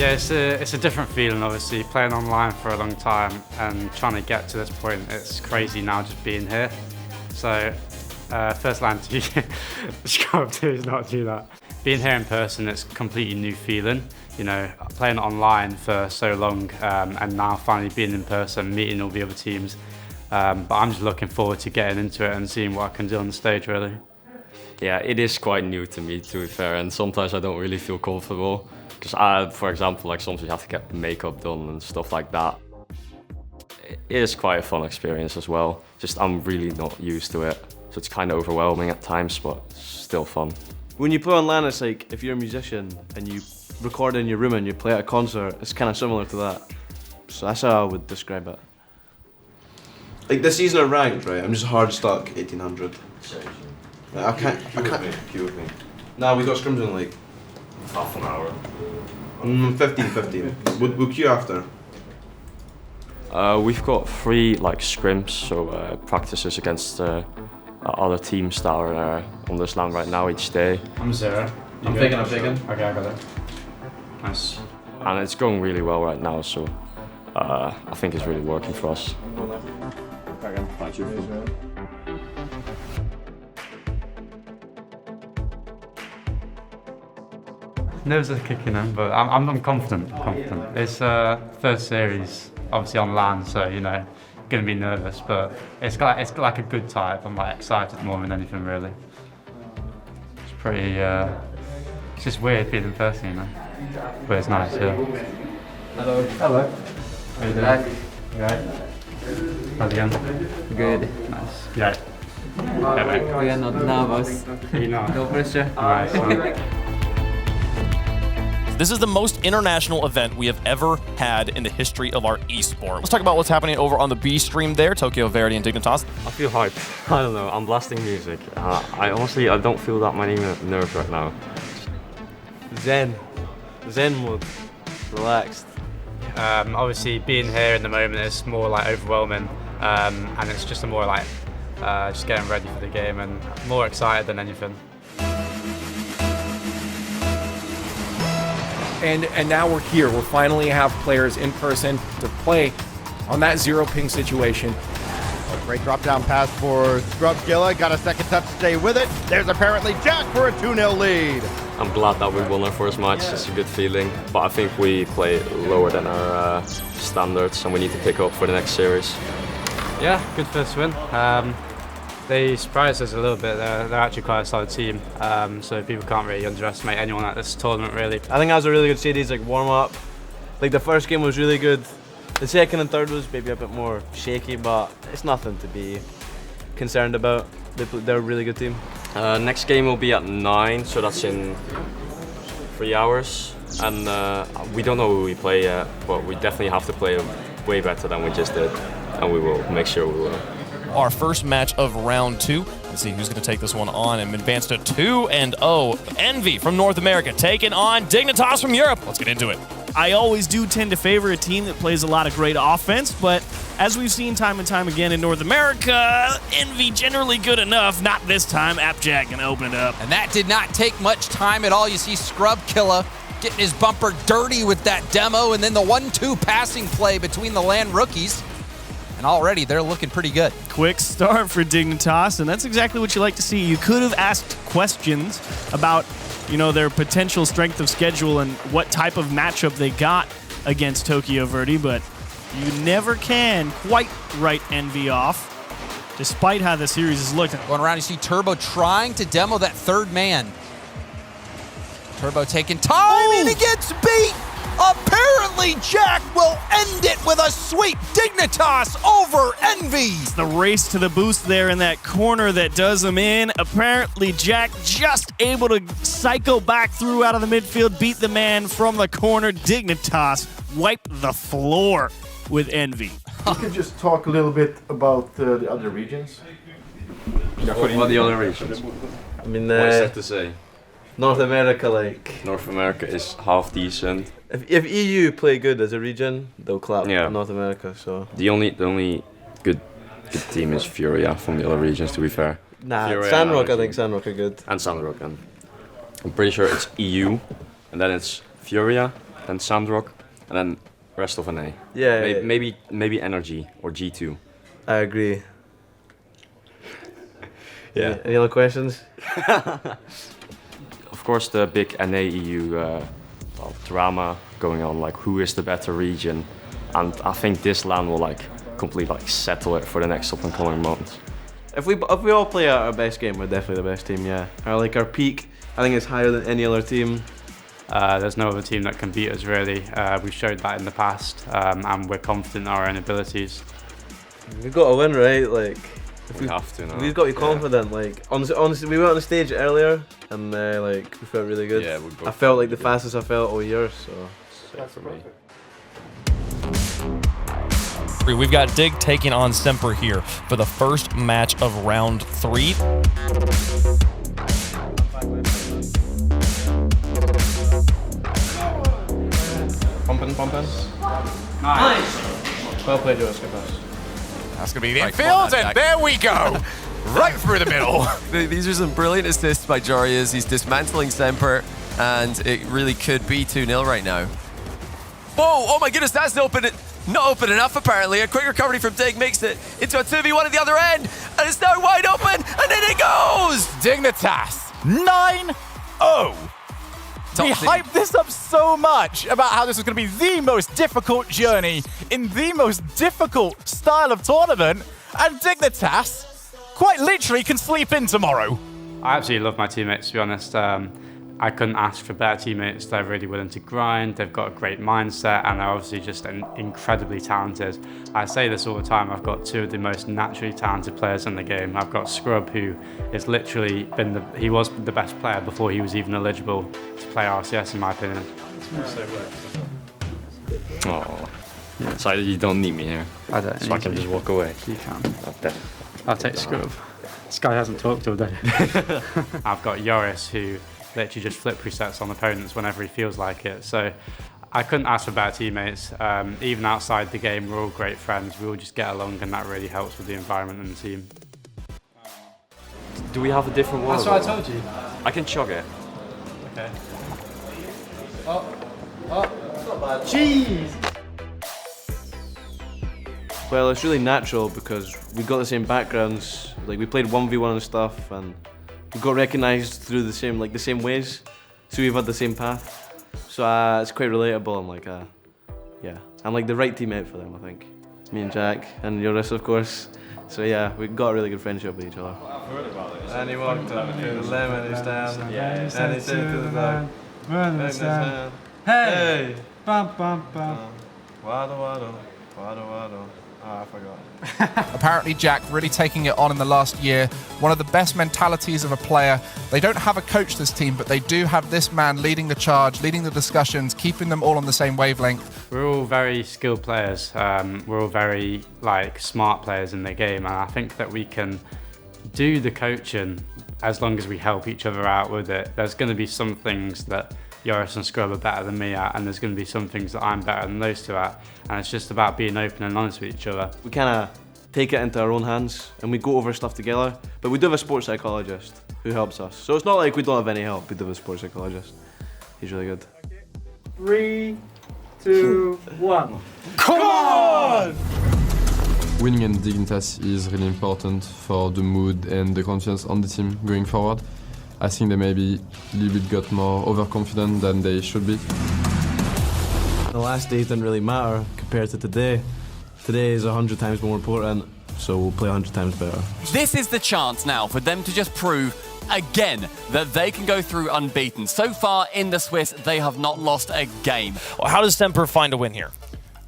Yeah, it's a different feeling, obviously, playing online for a long time and trying to get to this point. It's crazy now just being here. So, first line to you, Scrub is not do that. Being here in person, it's a completely new feeling. You know, playing online for so long and now finally being in person, meeting all the other teams. But I'm just looking forward to getting into it and seeing what I can do on the stage, really. Yeah, it is quite new to me, to be fair, and sometimes I don't really feel comfortable. Because for example, like sometimes you have to get makeup done and stuff like that. It is quite a fun experience as well. Just I'm really not used to it. So it's kind of overwhelming at times, but it's still fun. When you play online, it's like if you're a musician and you record in your room and you play at a concert, it's kind of similar to that. So that's how I would describe it. Like this season of ranked, right? I'm just hard stuck 1800. Like, I can't. Queue with me. Nah, we got scrims in like Half an hour. 15. We'll queue after. We've got 3 like scrims, so practices against other teams that are on this land right now each day. I'm 0. I'm picking. Okay, I got it. Nice. And it's going really well right now, so I think it's really working for us. Nerves are kicking in, but I'm confident. It's first series, obviously on land, so you know, gonna be nervous, but it's like a good type. I'm like excited more than anything, really. It's pretty. It's just weird being in person, you know, but it's nice. Yeah. Hello. Hello. How you doing? You alright? How's it going? Good. Nice. Yeah. Yeah, We are not nervous. you know. No pressure. Nice. This is the most international event we have ever had in the history of our esport. Let's talk about what's happening over on the B stream there, Tokyo Verity and Dignitas. I feel hyped. I don't know, I'm blasting music. I honestly don't feel that many nerves right now. Zen mode, relaxed. Obviously, being here in the moment is more like overwhelming, and it's just more like just getting ready for the game and more excited than anything. And now we're here. We'll finally have players in person to play on that 0 ping situation. Great drop down pass for Scrub Gilla. Got a second touch to stay with it. There's apparently Jack for a 2-0 lead. I'm glad that we won our first match. It's a good feeling, but I think we play lower than our standards and we need to pick up for the next series. Yeah, good first win. They surprised us a little bit. They're actually quite a solid team, so people can't really underestimate anyone at this tournament, really. I think that was a really good series, like warm up. Like the first game was really good. The second and third was maybe a bit more shaky, but it's nothing to be concerned about. They're a really good team. Next game will be at 9, so that's in 3 hours. And we don't know who we play yet, but we definitely have to play way better than we just did, and we will make sure we will. Our first match of round 2. Let's see who's going to take this one on and advance to 2-0. Envy from North America taking on Dignitas from Europe. Let's get into it. I always do tend to favor a team that plays a lot of great offense, but as we've seen time and time again in North America, Envy generally good enough. Not this time. Appjack gonna open it up. And that did not take much time at all. You see Scrub Killa getting his bumper dirty with that demo, and then the 1-2 passing play between the LAN rookies. And already they're looking pretty good. Quick start for Dignitas, and that's exactly what you like to see. You could have asked questions about, you know, their potential strength of schedule and what type of matchup they got against Tokyo Verity, but you never can quite write Envy off, despite how the series has looked. Going around, you see Turbo trying to demo that third man. Turbo taking time, and he gets beat! Apparently, Jack will end it with a sweep. Dignitas over Envy. It's the race to the boost there in that corner that does him in. Apparently, Jack just able to cycle back through out of the midfield, beat the man from the corner. Dignitas wipe the floor with Envy. You could just talk a little bit about the other regions. What about the other regions? I mean, What is that to say? North America, like North America is half decent. if EU play good as a region, they'll clap Yeah. North America. So The only good team is Furia from the other regions, to be fair. nah, Furia Sandrock. I and- think Sandrock are good. And Sandrock. And I'm pretty sure it's EU, and then it's Furia, then Sandrock, and then rest of an A. Yeah. Maybe Energy or G2. I agree. Yeah. Any other questions? Of course, the big NA-EU drama going on, like who is the better region, and I think this LAN will like completely like settle it for the next up and coming months. If we all play at our best game, we're definitely the best team. Yeah. Our peak, I think, is higher than any other team. There's no other team that can beat us really. We've showed that in the past, and we're confident in our own abilities. We've got to win, right? Like, We have to now. We've got to be confident. Like, honestly, we went on the stage earlier, and like we felt really good. Yeah, we both I felt like the fastest I felt all year. So that's for me. We've got Dig taking on Semper here for the first match of round 3. Pumping. Nice. Well played, Joe. Good pass. That's going to be the infield, and there we go. Right through the middle. These are some brilliant assists by Jarius. He's dismantling Semper, and it really could be 2-0 right now. Whoa, oh my goodness, that's not open enough apparently. A quick recovery from Dig makes it into a 2v1 at the other end, and it's now wide open, and then it goes! Dignitas, 9-0. We hyped this up so much about how this was going to be the most difficult journey in the most difficult style of tournament, and Dignitas quite literally can sleep in tomorrow. I absolutely love my teammates, to be honest. I couldn't ask for better teammates. They're really willing to grind, they've got a great mindset, and they're obviously just incredibly talented. I say this all the time, I've got 2 of the most naturally talented players in the game. I've got Scrub, who is literally he was the best player before he was even eligible to play RLCS, in my opinion. Oh, so you don't need me here. I don't. So I can just walk away. You can. I'll take Scrub. This guy hasn't talked all day. I've got Joris, who literally just flip resets on opponents whenever he feels like it. So I couldn't ask for better teammates. Even outside the game, we're all great friends. We all just get along, and that really helps with the environment and the team. Do we have a different one? That's what I told you. I can chug it. Okay. it's not bad. Jeez! Well, it's really natural because we got the same backgrounds. Like, we played 1v1 and stuff, and we got recognised through the same ways. So we've had the same path. So it's quite relatable, and yeah, I'm like the right teammate for them, I think. Me and Jack and Joris, of course. So yeah, we got a really good friendship with each other. I've heard about this. And he walked up to the lemon stand. Yeah. And he said to the dog, hey! Bum, bum, bum. Wado. I forgot. Apparently Jack really taking it on in the last year. One of the best mentalities of a player. They don't have a coach, this team, but they do have this man leading the charge, leading the discussions, keeping them all on the same wavelength. We're all very skilled players. We're all very smart players in the game, and I think that we can do the coaching as long as we help each other out with it. There's going to be some things that Joris and Scrub are better than me at, and there's going to be some things that I'm better than those 2 at, and it's just about being open and honest with each other. We kind of take it into our own hands, and we go over stuff together, but we do have a sports psychologist who helps us. So it's not like we don't have any help. We do have a sports psychologist. He's really good. 3, 2, 1. Come on! Winning in Dignitas is really important for the mood and the confidence on the team going forward. I think they maybe a little bit got more overconfident than they should be. The last days didn't really matter compared to today. Today is 100 times more important, so we'll play 100 times better. This is the chance now for them to just prove again that they can go through unbeaten. So far in the Swiss, they have not lost a game. Well, how does Semper find a win here?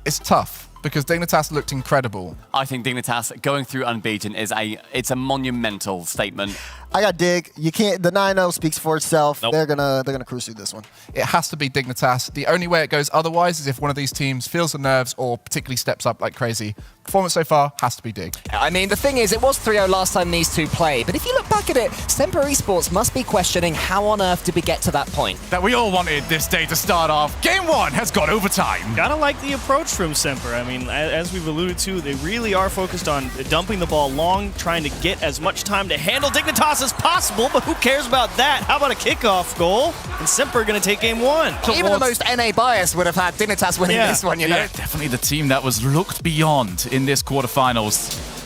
It's tough because Dignitas looked incredible. I think Dignitas going through unbeaten is a monumental statement. I got Dig. You can't. The 9-0 speaks for itself. Nope. They're gonna cruise through this one. It has to be Dignitas. The only way it goes otherwise is if one of these teams feels the nerves or particularly steps up like crazy. Performance so far has to be Dig. I mean, the thing is, it was 3-0 last time these 2 played, but if you look back at it, Semper Esports must be questioning how on earth did we get to that point. That we all wanted this day to start off. Game 1 has gone overtime. Gotta like the approach from Semper. I mean, as we've alluded to, they really are focused on dumping the ball long, trying to get as much time to handle Dignitas as possible, but who cares about that? How about a kickoff goal? And Semper going to take game 1. Even the most NA bias would have had Dignitas winning this one, you know? Yeah, definitely the team that was looked beyond in this quarterfinals.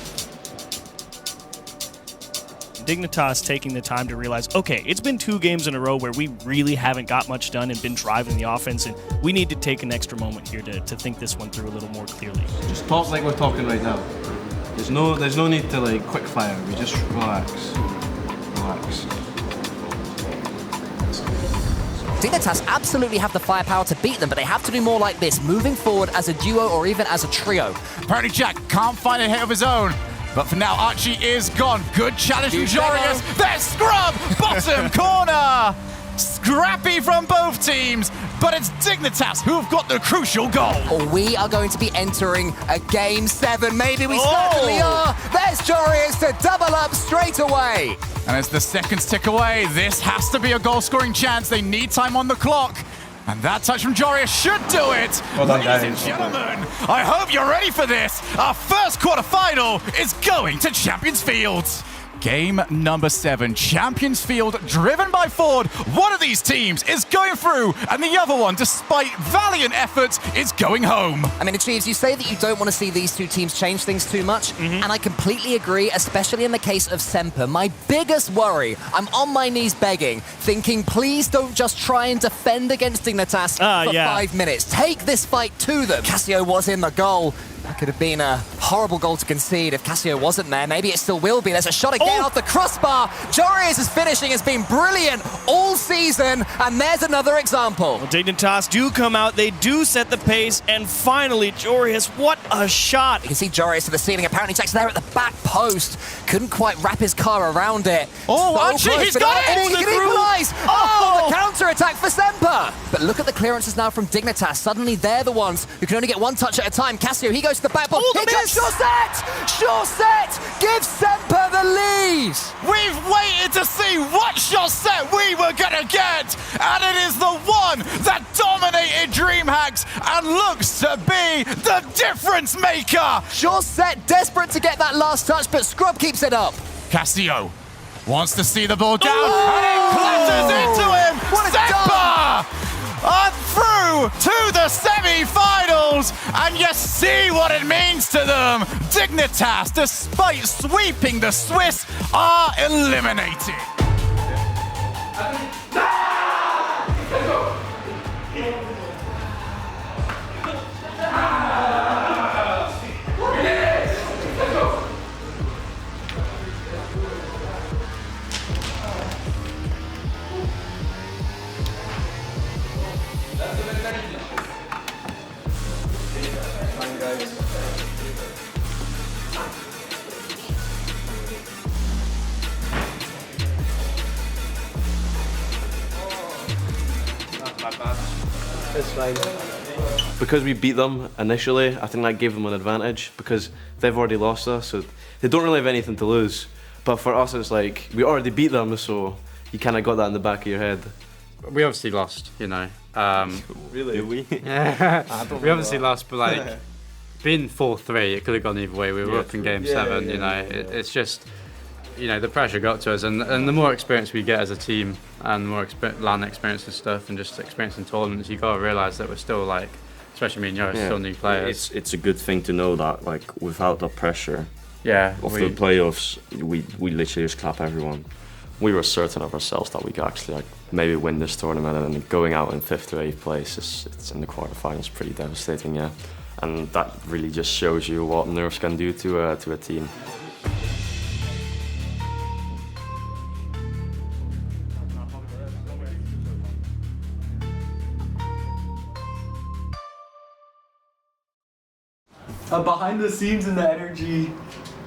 Dignitas taking the time to realize, okay, it's been 2 games in a row where we really haven't got much done and been driving the offense, and we need to take an extra moment here to think this one through a little more clearly. Just talk like we're talking right now. There's no need to like quick fire. We just relax. Relax. Dignitas absolutely have the firepower to beat them, but they have to do more like this, moving forward as a duo or even as a trio. Apparently Jack can't find a hit of his own. But for now, Archie is gone. Good challenge from Jorius. There's Scrub, bottom corner. Scrappy from both teams, but it's Dignitas who have got the crucial goal. We are going to be entering a game 7. Maybe we certainly are. There's Jorius to double up straight away. And as the seconds tick away, this has to be a goal-scoring chance. They need time on the clock. And that touch from Jorius should do it. Ladies and gentlemen, I hope you're ready for this. Our first quarterfinal is going to Champions Field. Game number 7, Champions Field, driven by Ford. One of these teams is going through, and the other one, despite valiant efforts, is going home. I mean, Achieves, you say that you don't want to see these 2 teams change things too much, and I completely agree, especially in the case of Semper. My biggest worry, I'm on my knees begging, thinking, please don't just try and defend against Dignitas for 5 minutes. Take this fight to them. Cassio was in the goal. That could have been a horrible goal to concede if Cassio wasn't there. Maybe it still will be. There's a shot again off the crossbar. Jorius' finishing has been brilliant all season, and there's another example. Well, Dignitas do come out, they do set the pace, and finally, Jorius, what a shot. You can see Jorius to the ceiling. Apparently, Jack's there at the back post. Couldn't quite wrap his car around it. Archie, he's got it! He can equalize! The counter-attack for Semper! But look at the clearances now from Dignitas. Suddenly, they're the ones who can only get 1 touch at a time. Cassio, he goes to the back board. Here comes Sure set! Gives Semper the lead! We've waited to see what shot set we were gonna get, and it is the one that dominated DreamHacks and looks to be the difference maker! Sure set, desperate to get that last touch, but Scrub keeps it up. Cassio wants to see the ball down, and it clatters into him! What a Semper! On through to the semi-finals, and you see what it means to them. Dignitas, despite sweeping the Swiss, are eliminated. It's fine. Because we beat them initially, I think that gave them an advantage because they've already lost us, so they don't really have anything to lose. But for us, it's like we already beat them, so you kind of got that in the back of your head. We obviously lost, you know. Really? Did we? We obviously lost, but like being 4-3, it could have gone either way. We were up in game 7, you know. It's just, you know, the pressure got to us, and the more experience we get as a team, and more LAN experience and stuff, and just experience in tournaments, you gotta realise that we're still like, especially me and you, still new players. It's a good thing to know that, like, without the pressure of we, the playoffs, we literally just clap everyone. We were certain of ourselves that we could actually like maybe win this tournament, and going out in 5th or 8th place, it's in the quarterfinals, pretty devastating, yeah. And that really just shows you what nerves can do to a team. Behind the scenes in the energy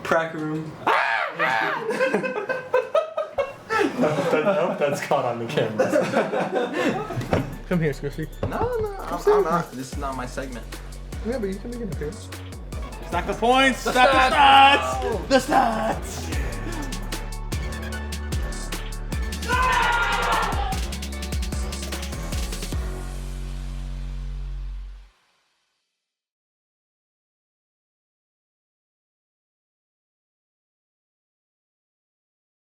prac room. That's caught on the camera. Come here, Squiffy. No, I'm not. This is not my segment. Yeah, but you can make an appearance. Stack the points! Stack the stats! The stats!